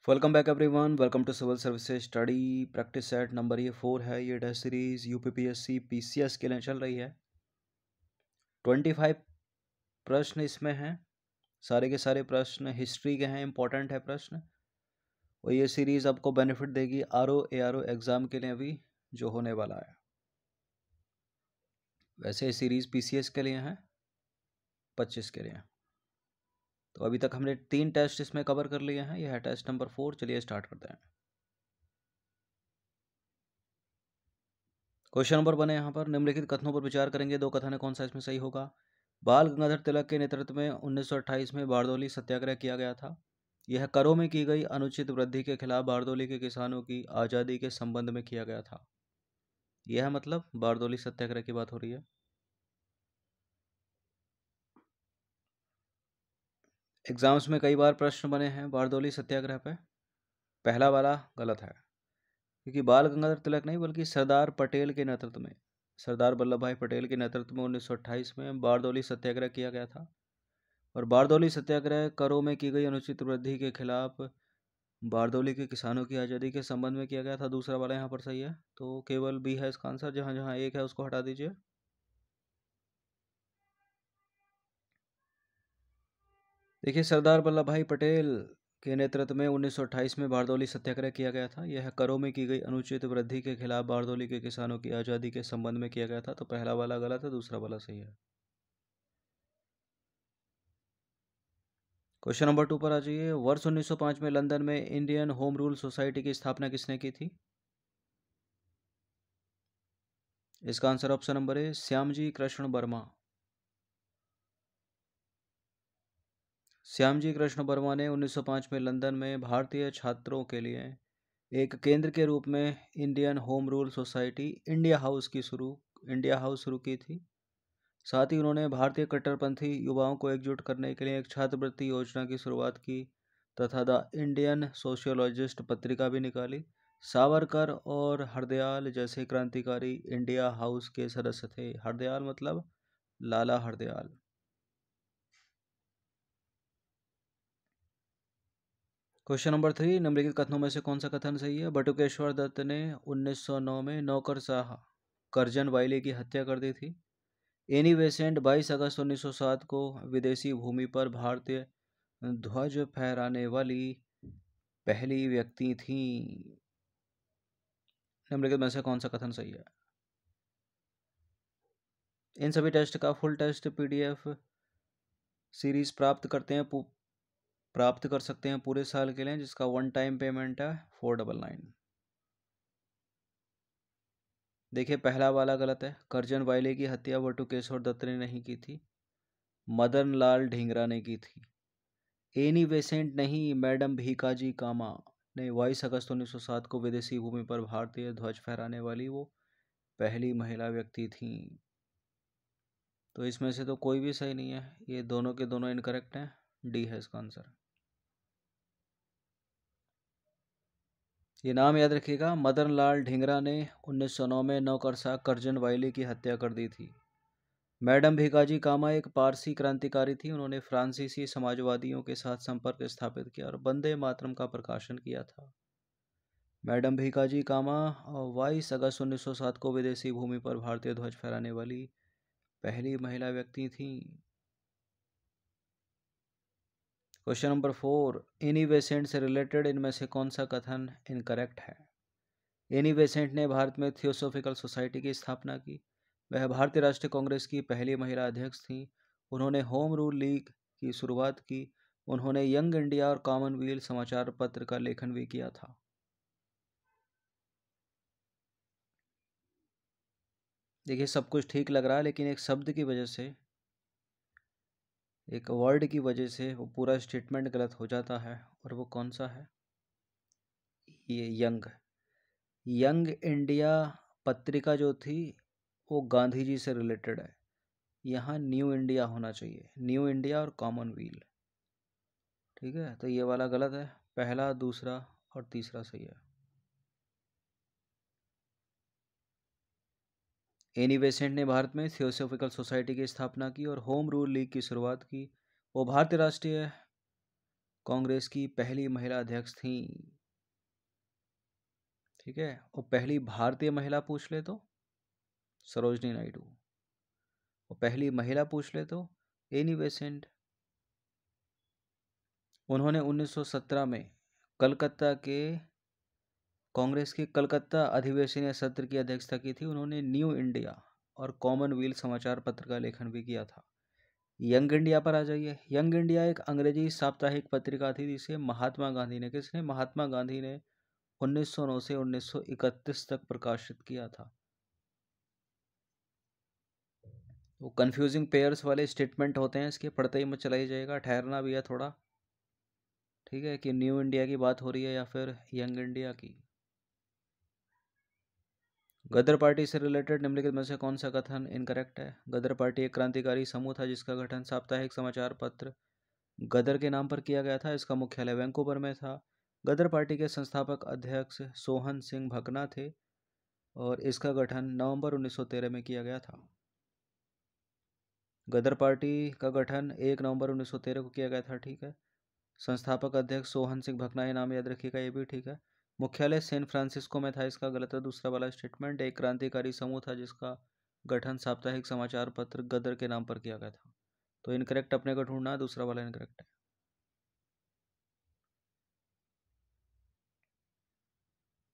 Welcome back everyone. Welcome to civil services study practice set number ये 4 है। ये test series UPPSC PCS के लिए चल रही है। 25 प्रश्न इसमें हैं। सारे के सारे प्रश्न हिस्ट्री के हैं, इंपॉर्टेंट है प्रश्न। और ये सीरीज आपको बेनिफिट देगी आरओ एआरओ एग्जाम के लिए भी जो होने वाला है। वैसे ये सीरीज पीसीएस के लिए है, 25 के लिए। तो अभी तक हमने 3 टेस्ट इसमें कवर कर लिए हैं। यह है टेस्ट नंबर 4। चलिए स्टार्ट करते हैं। क्वेश्चन नंबर बने यहाँ पर, निम्नलिखित कथनों पर विचार करेंगे। 2 कथन है, कौन सा इसमें सही होगा। बाल गंगाधर तिलक के नेतृत्व में 1928 में बारदौली सत्याग्रह किया गया था। यह करों में की गई अनुचित वृद्धि के खिलाफ बारदौली के किसानों की आज़ादी के संबंध में किया गया था। यह मतलब बारदौली सत्याग्रह की बात हो रही है। एग्जाम्स में कई बार प्रश्न बने हैं बारदौली सत्याग्रह पे। पहला वाला गलत है, क्योंकि बाल गंगाधर तिलक नहीं बल्कि सरदार पटेल के नेतृत्व में, सरदार वल्लभ भाई पटेल के नेतृत्व में 1928 में बारदौली सत्याग्रह किया गया था। और बारदौली सत्याग्रह करों में की गई अनुचित वृद्धि के खिलाफ बारदौली के किसानों की आज़ादी के संबंध में किया गया था। दूसरा वाला यहाँ पर सही है, तो केवल बी है इसका आंसर। जहाँ जहाँ एक है उसको हटा दीजिए। देखिए, सरदार वल्लभ भाई पटेल के नेतृत्व में 1928 में बारदौली सत्याग्रह किया गया था। यह करों में की गई अनुचित वृद्धि के खिलाफ बारदौली के किसानों की आज़ादी के संबंध में किया गया था। तो पहला वाला गलत है, दूसरा वाला सही है। क्वेश्चन नंबर 2 पर आ जाइए। वर्ष 1905 में लंदन में इंडियन होम रूल सोसाइटी की स्थापना किसने की थी। इसका answer option number A Shyamji Krishna Verma. Shyamji Krishna Verma ने 1905 में लंदन में भारतीय छात्रों के लिए एक केंद्र के रूप में Indian home rule society India house शुरू की थी। साथ ही उन्होंने भारतीय कट्टरपंथी युवाओं को एकजुट करने के लिए एक छात्रवृत्ति योजना की शुरुआत की तथा द इंडियन सोशियोलॉजिस्ट पत्रिका भी निकाली। सावरकर और हरदयाल जैसे क्रांतिकारी इंडिया हाउस के सदस्य थे। हरदयाल मतलब लाला हरदयाल। क्वेश्चन नंबर 3, निम्नलिखित कथनों में से कौन सा कथन सही है। बटुकेश्वर दत्त ने 1909 में नौकरशाह करजन वाइली की हत्या कर दी थी। एनी बेसेंट 22 अगस्त 1907 को विदेशी भूमि पर भारतीय ध्वज फहराने वाली पहली व्यक्ति थी। निम्नलिखित में से कौन सा कथन सही है। इन सभी टेस्ट का फुल टेस्ट पीडीएफ सीरीज प्राप्त कर सकते हैं पूरे साल के लिए, जिसका 1 टाइम पेमेंट है 499। देखिए, पहला वाला गलत है। करजन वाइले की हत्या बटुकेश्वर दत्त ने नहीं की थी, मदन लाल ढींगरा ने की थी। एनी बेसेंट नहीं, मैडम भीकाजी कामा ने 22 अगस्त 1907 को विदेशी भूमि पर भारतीय ध्वज फहराने वाली वो पहली महिला व्यक्ति थी। तो इसमें से तो कोई भी सही नहीं है, ये दोनों के दोनों इनकरेक्ट हैं। डी है इसका आंसर। ये नाम याद रखिएगा, मदन लाल ढींगरा ने 1909 में नौकरशाह करजन वाइली की हत्या कर दी थी। मैडम भीकाजी कामा एक पारसी क्रांतिकारी थी। उन्होंने फ्रांसीसी समाजवादियों के साथ संपर्क स्थापित किया और वंदे मातरम का प्रकाशन किया था। मैडम भीकाजी कामा 22 अगस्त 1907 को विदेशी भूमि पर भारतीय ध्वज फहराने वाली पहली महिला व्यक्ति थी। क्वेश्चन नंबर 4, एनी बेसेंट से रिलेटेड इनमें से कौन सा कथन इनकरेक्ट है। एनी बेसेंट ने भारत में थियोसॉफिकल सोसाइटी की स्थापना की। वह भारतीय राष्ट्रीय कांग्रेस की पहली महिला अध्यक्ष थी। उन्होंने होम रूल लीग की शुरुआत की। उन्होंने यंग इंडिया और कॉमनवेल्थ समाचार पत्र का लेखन भी किया था। देखिए, सब कुछ ठीक लग रहा है, लेकिन एक शब्द की वजह से, एक वर्ड की वजह से वो पूरा स्टेटमेंट गलत हो जाता है। और वो कौन सा है, ये यंग इंडिया पत्रिका जो थी वो गांधी जी से रिलेटेड है। यहाँ न्यू इंडिया होना चाहिए, न्यू इंडिया और कॉमनवेल्थ। ठीक है, तो ये वाला गलत है। पहला, दूसरा और तीसरा सही है। एनी बेसेंट ने भारत में थियोसॉफिकल सोसाइटी की स्थापना की और होम रूल लीग की शुरुआत की। वो भारतीय राष्ट्रीय कांग्रेस की पहली महिला अध्यक्ष थी। ठीक है, और पहली भारतीय महिला पूछ ले तो सरोजनी नायडू, और पहली महिला पूछ ले तो एनी बेसेंट। उन्होंने 1917 में कलकत्ता के कांग्रेस के कलकत्ता अधिवेशन सत्र की अध्यक्षता की थी। उन्होंने न्यू इंडिया और कॉमनवेल्थ समाचार पत्र का लेखन भी किया था। यंग इंडिया पर आ जाइए। यंग इंडिया एक अंग्रेजी साप्ताहिक पत्रिका थी जिसे महात्मा गांधी ने, किसने, महात्मा गांधी ने 1909 से 1931 तक प्रकाशित किया था। वो कंफ्यूजिंग पेयर्स वाले स्टेटमेंट होते हैं, इसके पढ़ते ही मत चला ही जाएगा, ठहरना भी है थोड़ा। ठीक है, कि न्यू इंडिया की बात हो रही है या फिर यंग इंडिया की। गदर पार्टी से रिलेटेड निम्नलिखित में से कौन सा कथन इनकरेक्ट है? गदर पार्टी एक क्रांतिकारी समूह था जिसका गठन साप्ताहिक समाचार पत्र गदर के नाम पर किया गया था। इसका मुख्यालय वैंकूवर में था। गदर पार्टी के संस्थापक अध्यक्ष सोहन सिंह भकना थे और इसका गठन नवंबर 1913 में किया गया था। गदर पार्टी का गठन 1 नवंबर 1913 को किया गया था। ठीक है, संस्थापक अध्यक्ष सोहन सिंह भकना, ये नाम याद रखिएगा, ये भी ठीक है। मुख्यालय सैन फ्रांसिस्को में था, इसका गलत है दूसरा वाला स्टेटमेंट। एक क्रांतिकारी समूह था जिसका गठन साप्ताहिक समाचार पत्र गदर के नाम पर किया गया था। तो इनकरेक्ट अपने को ढूंढना है, दूसरा वाला इनकरेक्ट है।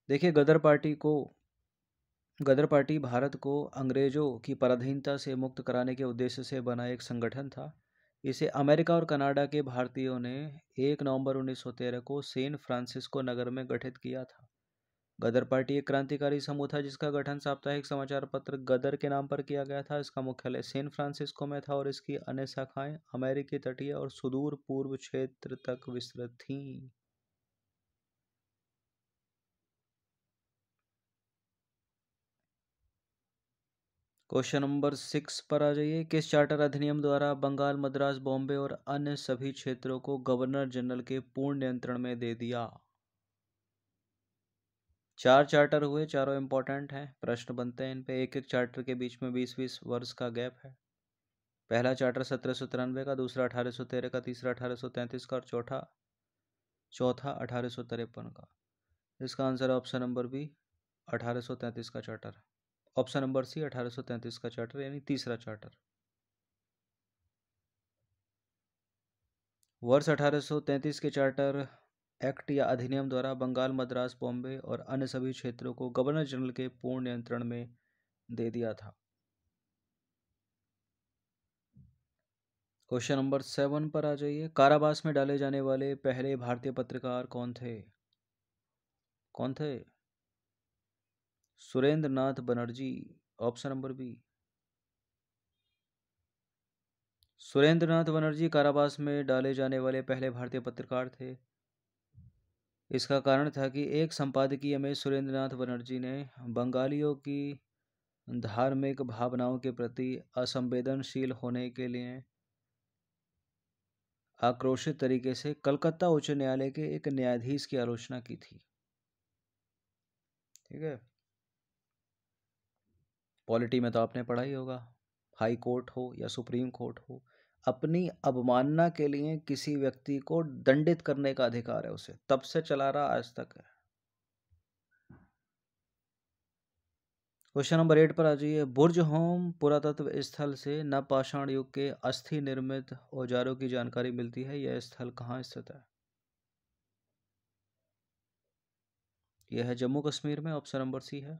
देखिए, गदर पार्टी भारत को अंग्रेजों की पराधीनता से मुक्त कराने के उद्देश्य से बना एक संगठन था। इसे अमेरिका और कनाडा के भारतीयों ने 1 नवंबर 1913 को सैन फ्रांसिस्को नगर में गठित किया था। गदर पार्टी एक क्रांतिकारी समूह था जिसका गठन साप्ताहिक समाचार पत्र गदर के नाम पर किया गया था। इसका मुख्यालय सैन फ्रांसिस्को में था और इसकी अन्य शाखाएं अमेरिकी तटीय और सुदूर पूर्व क्षेत्र तक विस्तृत थीं। क्वेश्चन नंबर 6 पर आ जाइए। किस चार्टर अधिनियम द्वारा बंगाल, मद्रास, बॉम्बे और अन्य सभी क्षेत्रों को गवर्नर जनरल के पूर्ण नियंत्रण में दे दिया? 4 चार्टर हुए, चारों इंपॉर्टेंट हैं, प्रश्न बनते हैं इन पे। एक एक चार्टर के बीच में 20-20 वर्ष का गैप है। पहला चार्टर 1793 का, दूसरा 1813 का, तीसरा 1833 का और चौथा 1853 का। इसका आंसर है ऑप्शन नंबर बी, 1833 का चार्टर। ऑप्शन नंबर सी, 1833 का चार्टर, यानी तीसरा चार्टर। वर्ष 1833 के चार्टर एक्ट या अधिनियम द्वारा बंगाल, मद्रास, बॉम्बे और अन्य सभी क्षेत्रों को गवर्नर जनरल के पूर्ण नियंत्रण में दे दिया था। क्वेश्चन नंबर 7 पर आ जाइए। कारावास में डाले जाने वाले पहले भारतीय पत्रकार कौन थे? कौन थे? Surendra Nath Banerjee. Option number B. Surendra Nath Banerjee कारावास में डाले जाने वाले पहले भारतीय पत्रकार थे। इसका कारण था कि एक संपादकीय में सुरेंद्र नाथ बनर्जी ने बंगालियों की धार्मिक भावनाओं के प्रति असंवेदनशील होने के लिए आक्रोशित तरीके से कलकत्ता उच्च न्यायालय के एक न्यायाधीश की आलोचना की थी। ठीक है, पॉलिटी में तो आपने पढ़ा ही होगा, हाई कोर्ट हो या सुप्रीम कोर्ट हो, अपनी अवमानना के लिए किसी व्यक्ति को दंडित करने का अधिकार है उसे, तब से चला रहा आज तक है। क्वेश्चन नंबर 8 पर आ जाइए। बुर्ज होम पुरातत्व स्थल से नवपाषाण युग के अस्थि निर्मित औजारों की जानकारी मिलती है। यह स्थल कहाँ स्थित है? यह है जम्मू कश्मीर में। ऑप्शन नंबर सी है।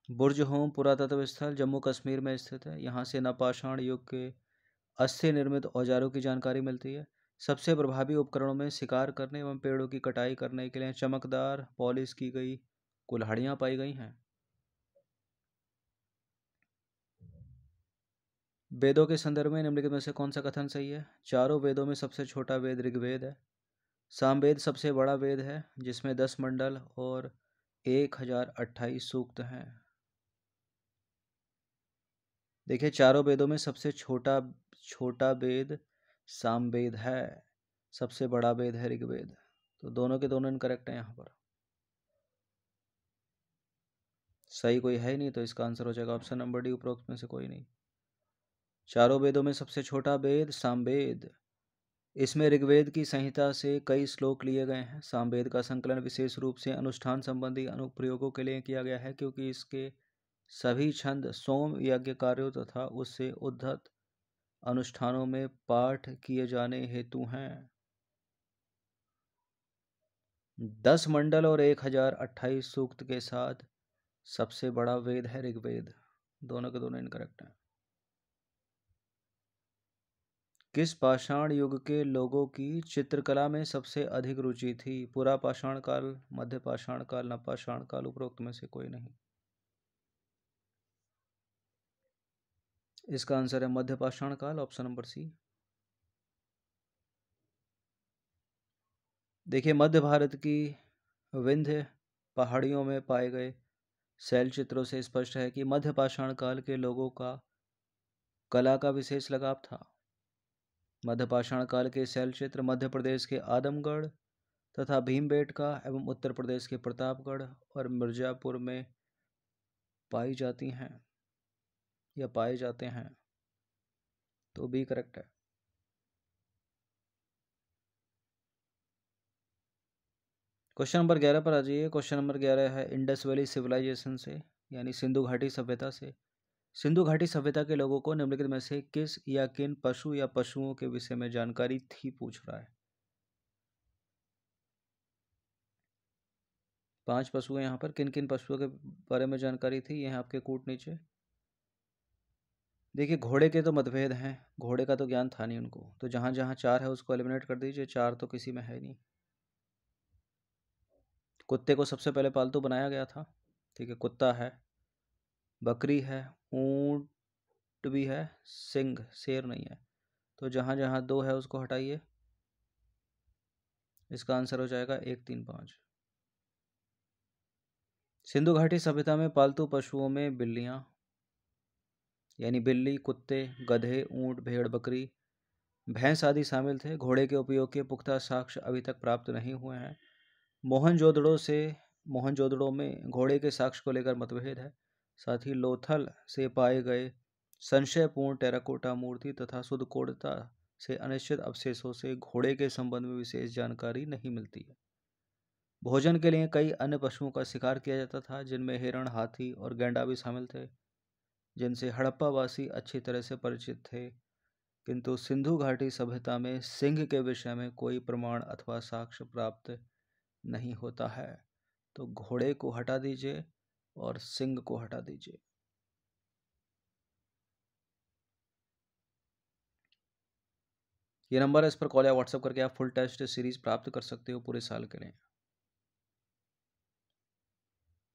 बुर्ज होम पुरातत्व स्थल जम्मू कश्मीर में स्थित है। यहाँ से नवपाषाण युग के अस्थि निर्मित औजारों की जानकारी मिलती है। सबसे प्रभावी उपकरणों में शिकार करने एवं पेड़ों की कटाई करने के लिए चमकदार पॉलिश की गई कुल्हाड़ियाँ पाई गई हैं। वेदों के संदर्भ में निम्नलिखित में से कौन सा कथन सही है? चारों वेदों में सबसे छोटा वेद ऋग्वेद है। सामवेद सबसे बड़ा वेद है जिसमें 10 मंडल और 1028 सूक्त हैं। देखिए, चारों वेदों में सबसे छोटा छोटा वेद सामवेद है, सबसे बड़ा वेद है ऋग्वेद। तो दोनों के दोनों इनकरेक्ट है यहाँ पर, सही कोई है ही नहीं, तो इसका आंसर हो जाएगा ऑप्शन नंबर डी, उपरोक्त में से कोई नहीं। चारों वेदों में सबसे छोटा वेद सामवेद। इसमें ऋग्वेद की संहिता से कई श्लोक लिए गए हैं। सामवेद का संकलन विशेष रूप से अनुष्ठान संबंधी अनुप्रयोगों के लिए किया गया है, क्योंकि इसके सभी छंद सोम यज्ञ कार्यों तथा उससे उद्धत अनुष्ठानों में पाठ किए जाने हेतु हैं। 10 मंडल और 1028 सूक्त के साथ सबसे बड़ा वेद है ऋग्वेद। दोनों के दोनों इनकरेक्ट हैं। किस पाषाण युग के लोगों की चित्रकला में सबसे अधिक रुचि थी? पुरा पाषाण काल, मध्य पाषाण काल, नवपाषाण काल, उपरोक्त में से कोई नहीं। इसका आंसर है मध्य पाषाण काल, ऑप्शन नंबर सी। देखिए, मध्य भारत की विंध्य पहाड़ियों में पाए गए शैल चित्रों से स्पष्ट है कि मध्य पाषाण काल के लोगों का कला का विशेष लगाव था। मध्य पाषाण काल के शैल चित्र मध्य प्रदेश के आदमगढ़ तथा भीमबेटका एवं उत्तर प्रदेश के प्रतापगढ़ और मिर्जापुर में पाई जाती हैं या पाए जाते हैं। तो बी करेक्ट है। क्वेश्चन नंबर 11 पर आ जाइए। क्वेश्चन नंबर 11 है इंडस वैली सिविलाइजेशन से, यानी सिंधु घाटी सभ्यता से। सिंधु घाटी सभ्यता के लोगों को निम्नलिखित में से किस या किन पशु या पशुओं के विषय में जानकारी थी, पूछ रहा है। 5 पशु हैं यहाँ पर। किन किन पशुओं के बारे में जानकारी थी, यह आपके कूट नीचे। देखिए, घोड़े के तो मतभेद हैं, घोड़े का तो ज्ञान था नहीं उनको, तो जहाँ जहाँ 4 है उसको एलिमिनेट कर दीजिए। 4 तो किसी में है नहीं। कुत्ते को सबसे पहले पालतू बनाया गया था, ठीक है, कुत्ता है, बकरी है, ऊंट भी है, सिंह, शेर नहीं है। तो जहाँ जहाँ 2 है उसको हटाइए। इसका आंसर हो जाएगा 1, 3, 5। सिंधु घाटी सभ्यता में पालतू पशुओं में बिल्लियाँ, यानी बिल्ली, कुत्ते, गधे, ऊंट, भेड़, बकरी, भैंस आदि शामिल थे। घोड़े के उपयोग के पुख्ता साक्ष्य अभी तक प्राप्त नहीं हुए हैं। मोहनजोदड़ो में घोड़े के साक्ष्य को लेकर मतभेद है। साथ ही लोथल से पाए गए संशयपूर्ण टेराकोटा मूर्ति तथा सुदकोड़ता से अनिश्चित अवशेषों से घोड़े के संबंध में विशेष जानकारी नहीं मिलती है। भोजन के लिए कई अन्य पशुओं का शिकार किया जाता था, जिनमें हिरण, हाथी और गैंडा भी शामिल थे, जिनसे हड़प्पावासी अच्छी तरह से परिचित थे। किंतु सिंधु घाटी सभ्यता में सिंह के विषय में कोई प्रमाण अथवा साक्ष्य प्राप्त नहीं होता है। तो घोड़े को हटा दीजिए और सिंह को हटा दीजिए। ये नंबर है, इस पर कॉल या व्हाट्सएप करके आप फुल टेस्ट सीरीज प्राप्त कर सकते हो पूरे साल के लिए।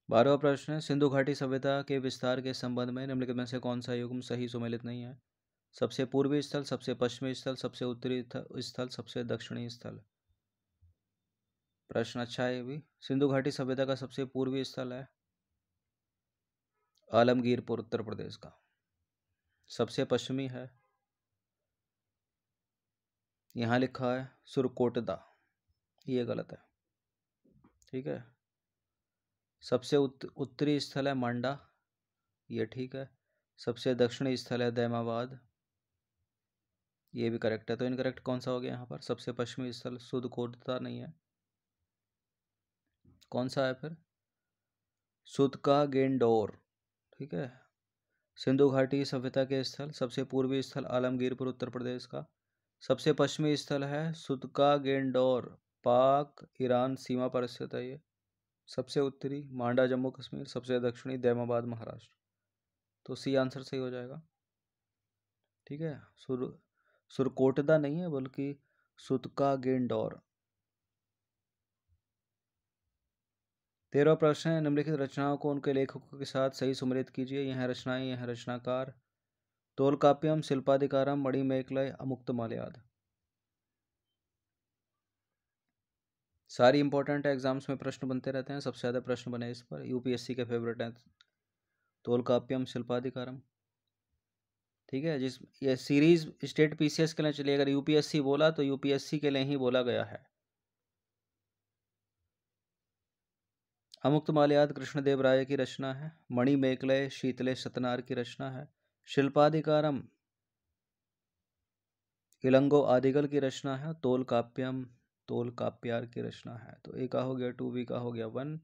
12वां प्रश्न है, सिंधु घाटी सभ्यता के विस्तार के संबंध में निम्नलिखित में से कौन सा युग्म सही सुमेलित नहीं है? सबसे पूर्वी स्थल, सबसे पश्चिमी स्थल, सबसे उत्तरी स्थल, सबसे दक्षिणी स्थल। प्रश्न अच्छा है ये भी। सिंधु घाटी सभ्यता का सबसे पूर्वी स्थल है आलमगीरपुर, उत्तर प्रदेश का। सबसे पश्चिमी है, यहाँ लिखा है सुरकोटदा, ये गलत है, ठीक है। सबसे उत्तरी स्थल है मांडा, ये ठीक है। सबसे दक्षिणी स्थल है दैमाबाद, ये भी करेक्ट है। तो इनकरेक्ट कौन सा हो गया यहाँ पर? सबसे पश्चिमी स्थल सुदकोटदा नहीं है। कौन सा है फिर? सुदका गेंडोर, ठीक है। सिंधु घाटी सभ्यता के स्थल, सबसे पूर्वी स्थल आलमगीरपुर, उत्तर प्रदेश का। सबसे पश्चिमी स्थल है सुदका गेंडोर, पाक ईरान सीमा पर स्थित है ये। सबसे उत्तरी मांडा, जम्मू कश्मीर। सबसे दक्षिणी दैमाबाद, महाराष्ट्र। तो सी आंसर सही हो जाएगा, ठीक है। सुरकोटदा नहीं है, बल्कि सुदका गेंडोर। 13वां प्रश्न है, निम्नलिखित रचनाओं को उनके लेखकों के साथ सही सुमेलित कीजिए। यह रचनाएं, यह रचनाकार। तोलकाप्यम, शिल्पाधिकारम, मणिमेखलय, अमुक्तमाल्याद। सारी इंपॉर्टेंट एग्जाम्स में प्रश्न बनते रहते हैं, सबसे ज़्यादा प्रश्न बने इस पर, यूपीएससी के फेवरेट हैं तोलकाप्यम, शिल्पाधिकारम, ठीक है। जिस ये सीरीज स्टेट पीसीएस के लिए चलिए, अगर यूपीएससी बोला तो यूपीएससी के लिए ही बोला गया है। अमुक्तमाल्याद कृष्णदेव राय की रचना है। मणिमेखलय शीतले सतनार की रचना है। शिल्पाधिकारम इलंगो आदिगल की रचना है। तोल काप्यम तोल काप्यार की रचना है। तो ए का हो गया 2, बी का हो गया 1,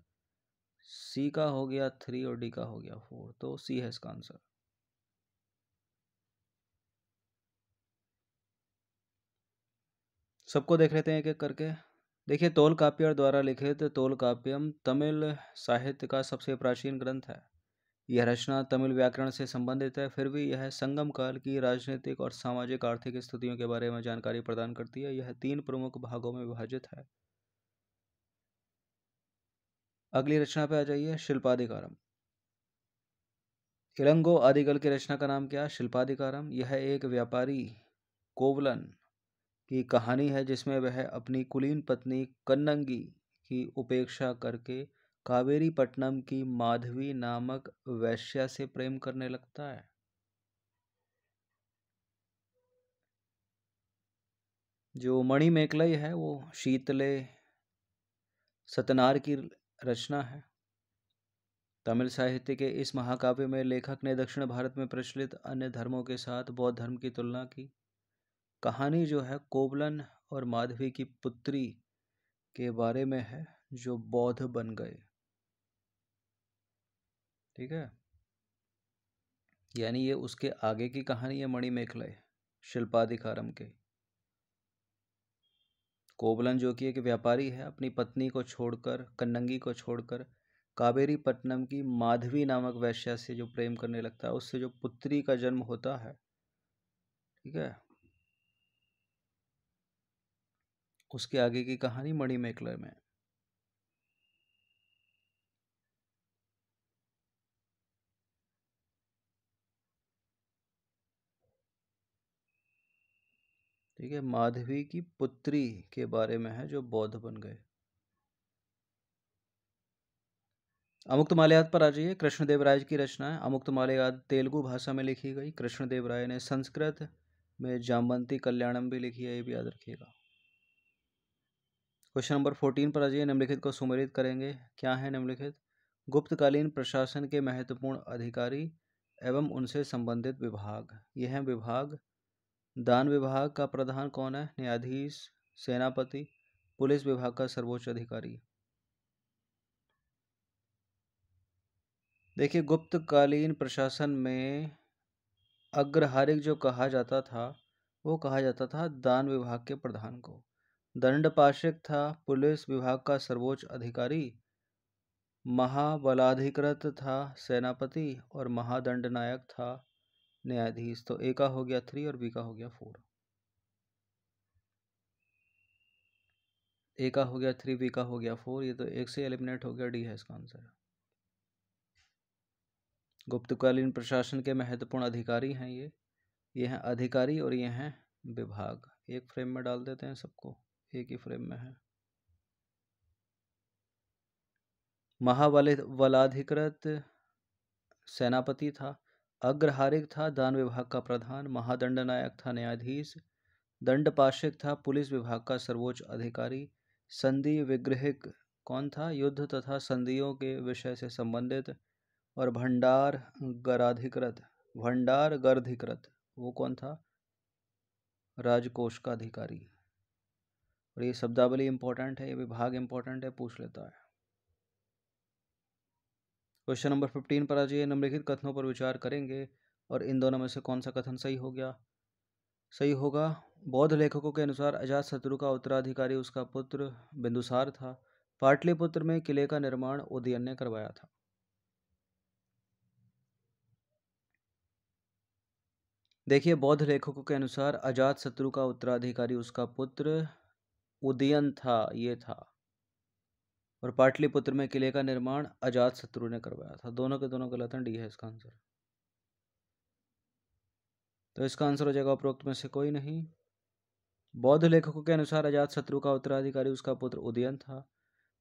सी का हो गया 3 और डी का हो गया 4। तो सी है इसका आंसर। सबको देख लेते हैं एक एक करके। देखिए, तोल काप्यार द्वारा लिखित तोल काव्यम तमिल साहित्य का सबसे प्राचीन ग्रंथ है। यह रचना तमिल व्याकरण से संबंधित है, फिर भी यह संगम काल की राजनीतिक और सामाजिक आर्थिक स्थितियों के बारे में जानकारी प्रदान करती है। यह 3 प्रमुख भागों में विभाजित है। अगली रचना पे आ जाइए, शिल्पाधिकारम। इलंगो आदिगल की रचना का नाम क्या है? शिल्पाधिकारम। यह एक व्यापारी कोवलन की कहानी है जिसमें वह अपनी कुलीन पत्नी कन्नंगी की उपेक्षा करके कावेरी पट्टनम की माधवी नामक वैश्या से प्रेम करने लगता है। जो मणिमेखलाई है वो शीतले सतनार की रचना है। तमिल साहित्य के इस महाकाव्य में लेखक ने दक्षिण भारत में प्रचलित अन्य धर्मों के साथ बौद्ध धर्म की तुलना की। कहानी जो है कोवलन और माधवी की पुत्री के बारे में है जो बौद्ध बन गए। ठीक है, यानी ये उसके आगे की कहानी है मणिमेखलाई शिल्पाधिकारम के। कोवलन जो कि एक व्यापारी है, अपनी पत्नी को छोड़कर, कन्नंगी को छोड़कर कावेरी पट्टनम की माधवी नामक वैश्या से जो प्रेम करने लगता है, उससे जो पुत्री का जन्म होता है। ठीक है, उसके आगे की कहानी मणिमेखलाई में। ठीक है, माधवी की पुत्री के बारे में है जो बौद्ध बन गए। अमुक्तमाल्याद पर आ जाइए। कृष्णदेव राय की रचना है। अमुक्तमाल्याद तेलुगु भाषा में लिखी गई। कृष्णदेव राय ने संस्कृत में जामवंती कल्याणम भी लिखी है, ये भी याद रखिएगा। क्वेश्चन नंबर 14 पर आ जाइए। निम्नलिखित को सुमेलित करेंगे। क्या है निम्नलिखित? गुप्तकालीन प्रशासन के महत्वपूर्ण अधिकारी एवं उनसे संबंधित विभाग। यह है विभाग। दान विभाग का प्रधान कौन है? न्यायाधीश, सेनापति, पुलिस विभाग का सर्वोच्च अधिकारी। देखिए, गुप्तकालीन प्रशासन में अग्रहारिक जो कहा जाता था वो कहा जाता था दान विभाग के प्रधान को। दंडपाशिक था पुलिस विभाग का सर्वोच्च अधिकारी। महाबलाधिकृत था सेनापति और महादंड नायक था न्यायाधीश। तो ए का हो गया 3 और बी का हो गया 4। ए का हो गया 3, बी का हो गया 4। ये तो एक से एलिमिनेट हो गया, डी है इसका आंसर। गुप्तकालीन प्रशासन के महत्वपूर्ण अधिकारी हैं ये हैं अधिकारी और ये हैं विभाग। एक फ्रेम में डाल देते हैं सबको, एक ही फ्रेम में है। महाबलाधिकृत सेनापति था। अग्रहारिक था दान विभाग का प्रधान। महादंड नायक था न्यायाधीश। दंडपाशिक था पुलिस विभाग का सर्वोच्च अधिकारी। संधि विग्रहिक कौन था? युद्ध तथा संधियों के विषय से संबंधित। और भंडार गर्धिकृत वो कौन था? राजकोष का अधिकारी। और ये शब्दावली इंपॉर्टेंट है, ये विभाग इंपॉर्टेंट है, पूछ लेता है। क्वेश्चन नंबर 15 पर आ जाइए। निम्नलिखित कथनों पर विचार करेंगे और इन दोनों में से कौन सा कथन सही हो गया? सही होगा। बौद्ध लेखकों के अनुसार अजातशत्रु का उत्तराधिकारी उसका पुत्र बिंदुसार था। पाटलिपुत्र में किले का निर्माण उदयन ने करवाया था। देखिए, बौद्ध लेखकों के अनुसार अजातशत्रु का उत्तराधिकारी उसका पुत्र उदयन था, ये था। और पाटलिपुत्र में किले का निर्माण अजातशत्रु ने करवाया था। दोनों के दोनों गलत हैं, डी है इसका आंसर। तो इसका आंसर हो जाएगा उपरोक्त में से कोई नहीं। बौद्ध लेखकों के अनुसार अजातशत्रु का उत्तराधिकारी उसका पुत्र उदयन था।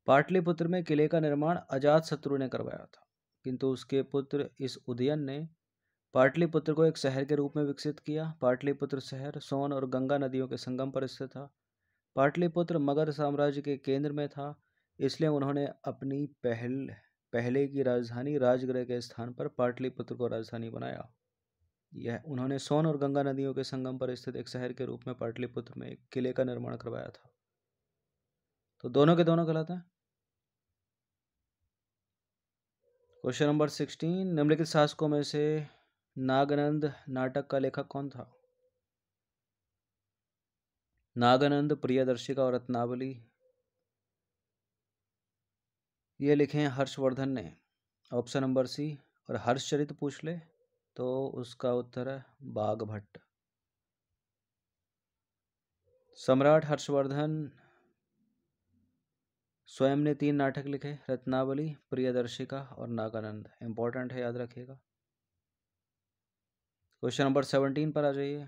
पाटलिपुत्र में किले का निर्माण अजातशत्रु ने करवाया था, किंतु उसके पुत्र इस उदयन ने पाटलिपुत्र को एक शहर के रूप में विकसित किया। पाटलिपुत्र शहर सोन और गंगा नदियों के संगम पर स्थित था। पाटलिपुत्र मगध साम्राज्य के केंद्र में था, इसलिए उन्होंने अपनी पहले की राजधानी राजगृह के स्थान पर पाटलिपुत्र को राजधानी बनाया। यह उन्होंने सोन और गंगा नदियों के संगम पर स्थित एक शहर के रूप में पाटलिपुत्र में एक किले का निर्माण करवाया था। तो दोनों के दोनों गलत हैं। क्वेश्चन नंबर 16, निम्नलिखित शासकों में से नागानंद नाटक का लेखक कौन था? नागानंद, प्रियदर्शिका और रत्नावली, ये लिखे हैं हर्षवर्धन ने। Option number C. और हर्षचरित पूछ ले तो उसका उत्तर है बाघभट्ट। सम्राट हर्षवर्धन स्वयं ने 3 नाटक लिखे, रत्नावली, प्रियदर्शिका और नागानंद। इंपॉर्टेंट है, याद रखिएगा। क्वेश्चन नंबर 17 पर आ जाइए।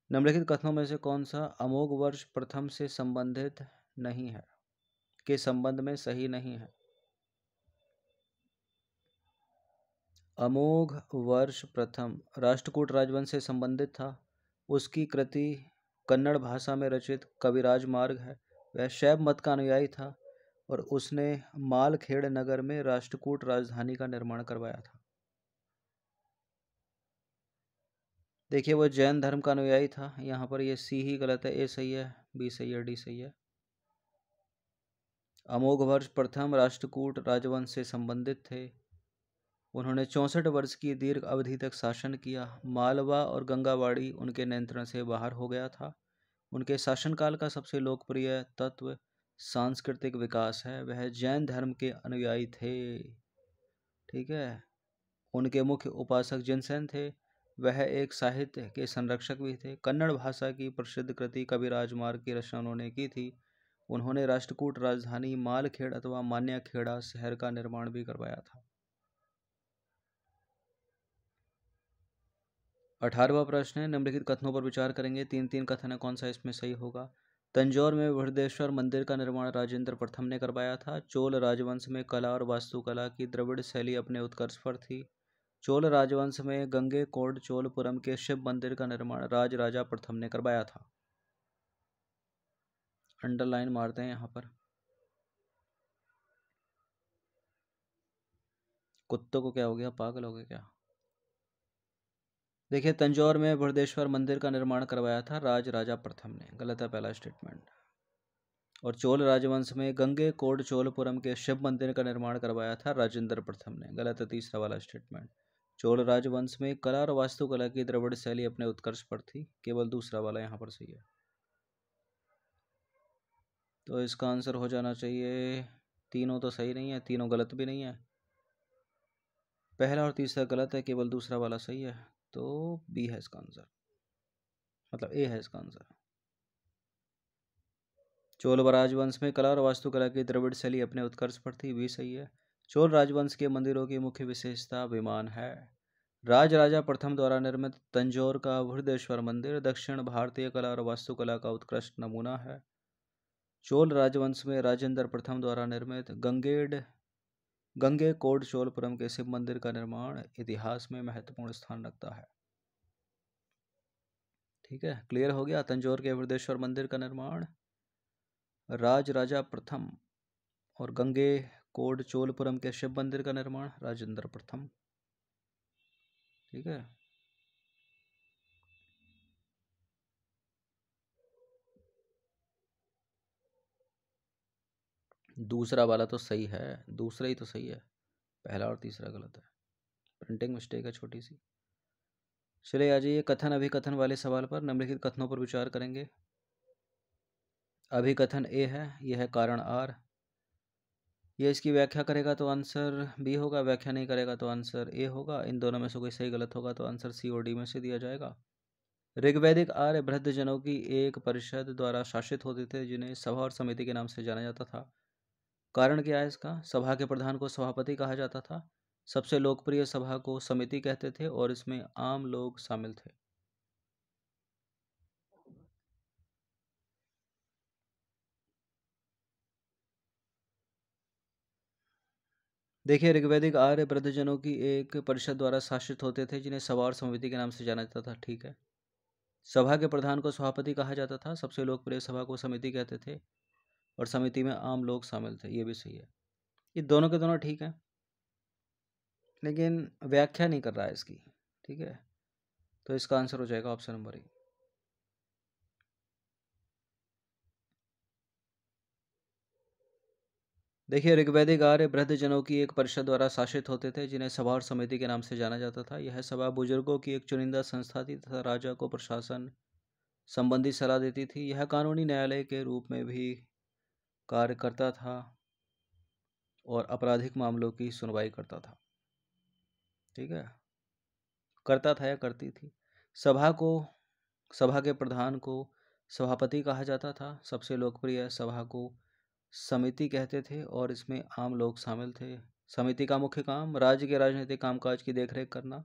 निम्नलिखित कथनों में से कौन सा अमोघ वर्ष प्रथम से संबंधित नहीं है, के संबंध में सही नहीं है? अमोघ वर्ष प्रथम राष्ट्रकूट राजवंश से संबंधित था। उसकी कृति कन्नड़ भाषा में रचित कविराज मार्ग है। वह शैव मत का अनुयायी था और उसने मालखेड़ नगर में राष्ट्रकूट राजधानी का निर्माण करवाया था। देखिए, वो जैन धर्म का अनुयायी था। यहाँ पर ये सी ही गलत है, ए सही है, बी सही है, डी सही है। अमोघ वर्ष प्रथम राष्ट्रकूट राजवंश से संबंधित थे। उन्होंने 64 वर्ष की दीर्घ अवधि तक शासन किया। मालवा और गंगावाड़ी उनके नियंत्रण से बाहर हो गया था। उनके शासनकाल का सबसे लोकप्रिय तत्व सांस्कृतिक विकास है। वह जैन धर्म के अनुयायी थे। ठीक है। उनके मुख्य उपासक जिनसेन थे। वह एक साहित्य के संरक्षक भी थे। कन्नड़ भाषा की प्रसिद्ध कृति कविराज मार्ग की रचना उन्होंने की थी। उन्होंने राष्ट्रकूट राजधानी मालखेड़ अथवा मान्याखेड़ा शहर का निर्माण भी करवाया था। 18वां प्रश्न है, निम्नलिखित कथनों पर विचार करेंगे। 3-3 कथन है, कौन सा इसमें सही होगा? तंजौर में बृहदेश्वर मंदिर का निर्माण राजेंद्र प्रथम ने करवाया था। चोल राजवंश में कला और वास्तुकला की द्रविड़ शैली अपने उत्कर्ष पर थी। चोल राजवंश में गंगेकोंड चोलपुरम के शिव मंदिर का निर्माण राजा प्रथम ने करवाया था। अंडरलाइन मारते हैं यहाँ पर। कुत्तों को क्या हो गया, पागल हो गए क्या? देखिए, तंजौर में बृहदेश्वर मंदिर का निर्माण करवाया था राजा प्रथम ने। गलत है पहला स्टेटमेंट। और चोल राजवंश में गंगेकोंड चोलपुरम के शिव मंदिर का निर्माण करवाया था राजेंद्र प्रथम ने। गलत है तीसरा वाला स्टेटमेंट। चोल राजवंश में कला और वास्तुकला की द्रविड़ शैली अपने उत्कर्ष पर थी। केवल दूसरा वाला यहाँ पर सही है। तो इसका आंसर हो जाना चाहिए, तीनों तो सही नहीं है, तीनों गलत भी नहीं है। पहला और तीसरा गलत है, केवल दूसरा वाला सही है। तो बी है इसका आंसर, मतलब ए है इसका आंसर। चोल राजवंश में कला और वास्तुकला की द्रविड़ शैली अपने उत्कर्ष पर थी, भी सही है। चोल राजवंश के मंदिरों की मुख्य विशेषता विमान है। राजा प्रथम द्वारा निर्मित तंजौर का बृहदेश्वर मंदिर दक्षिण भारतीय कला और वास्तुकला का उत्कृष्ट नमूना है। चोल राजवंश में राजेंद्र प्रथम द्वारा निर्मित गंगेकोंड चोलपुरम के शिव मंदिर का निर्माण इतिहास में महत्वपूर्ण स्थान रखता है। ठीक है, क्लियर हो गया। तंजौर के बृहदेश्वर मंदिर का निर्माण राजा प्रथम और गंगेकोंड चोलपुरम के शिव मंदिर का निर्माण राजेंद्र प्रथम। ठीक है। दूसरा वाला तो सही है, दूसरा ही तो सही है, पहला और तीसरा गलत है। प्रिंटिंग मिस्टेक है छोटी सी। चलिए आ जाइए कथन अभिकथन वाले सवाल पर। निम्नलिखित कथनों पर विचार करेंगे। अभिकथन ए है, यह है कारण आर। यह इसकी व्याख्या करेगा तो आंसर बी होगा, व्याख्या नहीं करेगा तो आंसर ए होगा। इन दोनों में से कोई सही गलत होगा तो आंसर सी और डी में से दिया जाएगा। ऋग्वैदिक आर्य वृद्धजनों की एक परिषद द्वारा शासित होते थे, जिन्हें सभा और समिति के नाम से जाना जाता था। कारण क्या है इसका? सभा के प्रधान को सभापति कहा जाता था। सबसे लोकप्रिय सभा को समिति कहते थे और इसमें आम लोग शामिल थे। देखिए, ऋग्वैदिक आर्य वृद्धजनों की एक परिषद द्वारा शासित होते थे, जिन्हें सभा और समिति के नाम से जाना जाता था। ठीक है। सभा के प्रधान को सभापति कहा जाता था। सबसे लोकप्रिय सभा को समिति कहते थे और समिति में आम लोग शामिल थे। ये भी सही है। ये दोनों के दोनों ठीक है। लेकिन व्याख्या नहीं कर रहा है इसकी। ठीक है, तो इसका आंसर हो जाएगा ऑप्शन नंबर ए। देखिए, ऋग्वैदिक आर्य वृद्धजनों की एक परिषद द्वारा शासित होते थे, जिन्हें सभा और समिति के नाम से जाना जाता था। यह सभा बुजुर्गों की एक चुनिंदा संस्था थी तथा राजा को प्रशासन संबंधी सलाह देती थी। यह कानूनी न्यायालय के रूप में भी कार्य करता था और आपराधिक मामलों की सुनवाई करता था। ठीक है, करता था या करती थी। सभा को सभा के प्रधान को सभापति कहा जाता था। सबसे लोकप्रिय सभा को समिति कहते थे और इसमें आम लोग शामिल थे। समिति का मुख्य काम राज्य के राजनीतिक कामकाज की देखरेख करना।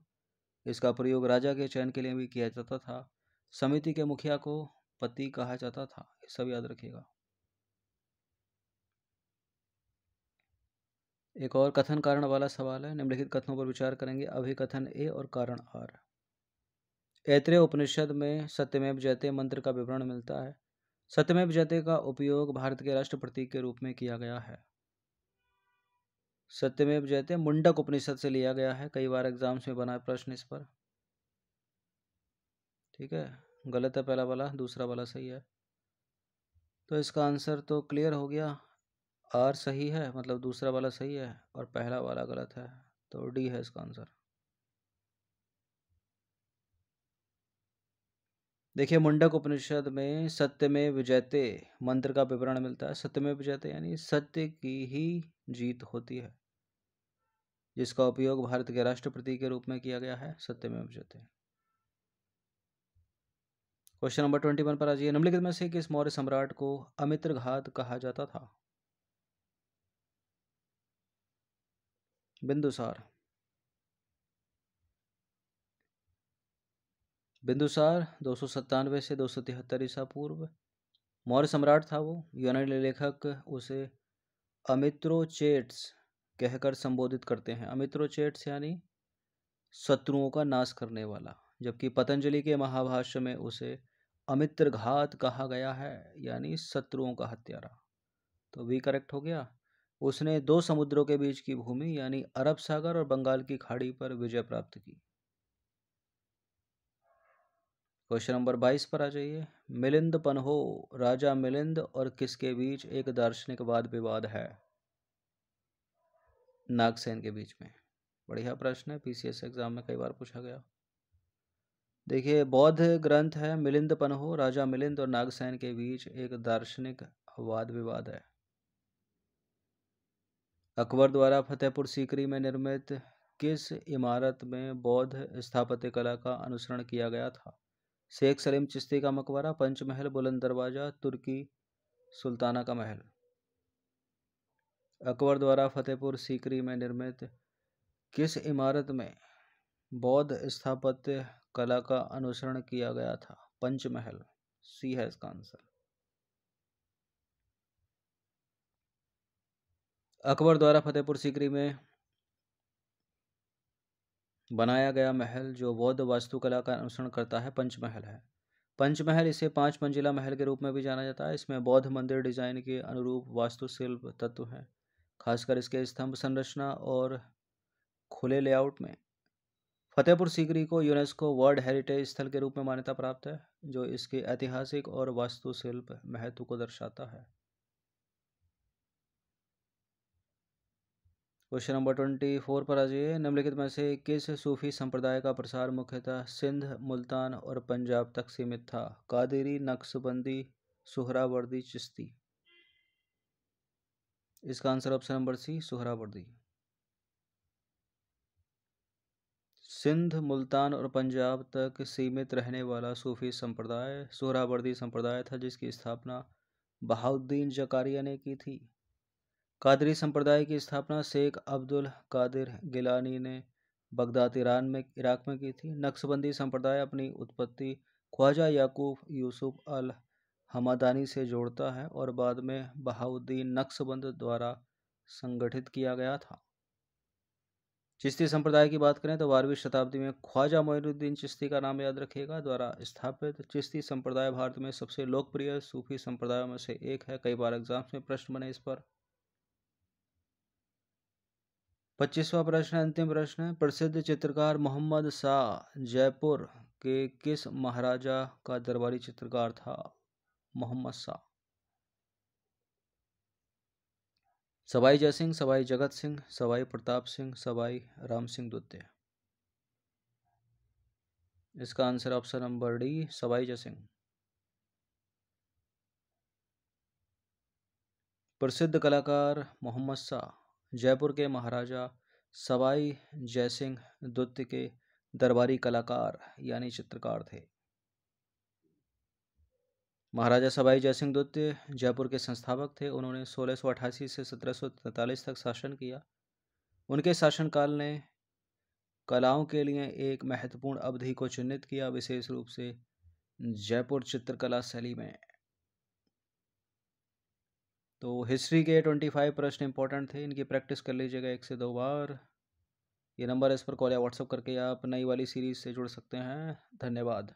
इसका प्रयोग राजा के चयन के लिए भी किया जाता था। समिति के मुखिया को पति कहा जाता था, ये सब याद रखिएगा। एक और कथन कारण वाला सवाल है। निम्नलिखित कथनों पर विचार करेंगे। अभिकथन ए और कारण आर। ऐत्रेय उपनिषद में सत्यमेव जयते मंत्र का विवरण मिलता है। सत्यमेव जयते का उपयोग भारत के राष्ट्र प्रतीक के रूप में किया गया है। सत्यमेव जयते मुंडक उपनिषद से लिया गया है। कई बार एग्जाम्स में बना है प्रश्न इस पर। ठीक है, गलत है पहला वाला, दूसरा वाला सही है। तो इसका आंसर तो क्लियर हो गया। आर सही है, मतलब दूसरा वाला सही है और पहला वाला गलत है, तो डी है इसका आंसर। देखिए, मुंडक उपनिषद में सत्यमेव जयते मंत्र का विवरण मिलता है। सत्यमेव जयते यानी सत्य की ही जीत होती है, जिसका उपयोग भारत के राष्ट्र प्रतीक के रूप में किया गया है। सत्यमेव जयते। क्वेश्चन नंबर 21 पर आ जाइए। निम्नलिखित में से किस मौर्य सम्राट को अमित्रघात कहा जाता था? बिंदुसार। बिंदुसार 297 से 273 ईसा पूर्व मौर्य सम्राट था। वो यूनानी लेखक उसे अमित्रोचेट्स कहकर संबोधित करते हैं। अमित्रोचेट्स यानी शत्रुओं का नाश करने वाला, जबकि पतंजलि के महाभाष्य में उसे अमित्रघात कहा गया है, यानी शत्रुओं का हत्यारा। तो भी करेक्ट हो गया। उसने दो समुद्रों के बीच की भूमि यानी अरब सागर और बंगाल की खाड़ी पर विजय प्राप्त की। क्वेश्चन नंबर 22 पर आ जाइए। मिलिंद पन्हो राजा मिलिंद और किसके बीच एक दार्शनिक वाद विवाद है? नागसेन के बीच में। बढ़िया प्रश्न है, पीसीएस एग्जाम में कई बार पूछा गया। देखिए, बौद्ध ग्रंथ है मिलिंद पन्हो राजा मिलिंद और नागसेन के बीच एक दार्शनिक वाद विवाद है। अकबर द्वारा फतेहपुर सीकरी में निर्मित किस इमारत में बौद्ध स्थापत्य कला का अनुसरण किया गया था? शेख सलीम चिश्ती का मकबरा, पंचमहल, बुलंद दरवाजा, तुर्की सुल्ताना का महल। अकबर द्वारा फतेहपुर सीकरी में निर्मित किस इमारत में बौद्ध स्थापत्य कला का अनुसरण किया गया था? पंचमहल। सी है इसका आंसर। अकबर द्वारा फतेहपुर सीकरी में बनाया गया महल जो बौद्ध वास्तुकला का अनुसरण करता है, पंचमहल है। पंचमहल इसे 5 मंजिला महल के रूप में भी जाना जाता है। इसमें बौद्ध मंदिर डिजाइन के अनुरूप वास्तुशिल्प तत्व हैं, खासकर इसके स्तंभ संरचना और खुले लेआउट में। फतेहपुर सीकरी को यूनेस्को वर्ल्ड हेरिटेज स्थल के रूप में मान्यता प्राप्त है, जो इसके ऐतिहासिक और वास्तुशिल्प महत्व को दर्शाता है। क्वेश्चन नंबर 24 पर आ जाइए। निम्नलिखित में से किस सूफी संप्रदाय का प्रसार मुख्यतः सिंध, मुल्तान और पंजाब तक सीमित था? कादिरी, नक्शबंदी, सुहरावर्दी, चिश्ती। इसका answer option number C, Suhrawardi. Sindh, Multan और पंजाब तक सीमित रहने वाला सूफी संप्रदाय सुहरावर्दी संप्रदाय था, जिसकी स्थापना बहाउद्दीन जकारिया ने की थी। कादरी संप्रदाय की स्थापना शेख अब्दुल कादिर गिलानी ने बगदाद इराक में की थी। नक्शबंदी संप्रदाय अपनी उत्पत्ति ख्वाजा याकूब यूसुफ अल हमदानी से जोड़ता है और बाद में बहाउद्दीन नक्शबंद द्वारा संगठित किया गया था। चिश्ती संप्रदाय की बात करें तो 12वीं शताब्दी में ख्वाजा मोइनुद्दीन चिश्ती का नाम याद रखिएगा द्वारा स्थापित चिश्ती संप्रदाय भारत में सबसे लोकप्रिय सूफी संप्रदायों में से एक है। कई बार एग्जाम्स में प्रश्न बने इस पर। 25वां प्रश्न, अंतिम प्रश्न है। प्रसिद्ध चित्रकार मोहम्मद शाह जयपुर के किस महाराजा का दरबारी चित्रकार था? मोहम्मद शाह। सवाई जयसिंह, सवाई जगत सिंह, सवाई प्रताप सिंह, सवाई राम सिंह द्वितीय। इसका answer option number D, Sawai Jai Singh. प्रसिद्ध कलाकार मोहम्मद शाह जयपुर के महाराजा सवाई जयसिंह द्वितीय के दरबारी कलाकार यानी चित्रकार थे। महाराजा सवाई जयसिंह द्वितीय जयपुर के संस्थापक थे। उन्होंने 1688 से 1743 तक शासन किया। उनके शासनकाल ने कलाओं के लिए एक महत्वपूर्ण अवधि को चिन्हित किया, विशेष रूप से जयपुर चित्रकला शैली में। तो हिस्ट्री के 25 प्रश्न इंपॉर्टेंट थे, इनकी प्रैक्टिस कर लीजिएगा 1 से 2 बार। ये नंबर इस पर कॉल या व्हाट्सअप करके आप नई वाली सीरीज से जुड़ सकते हैं। धन्यवाद।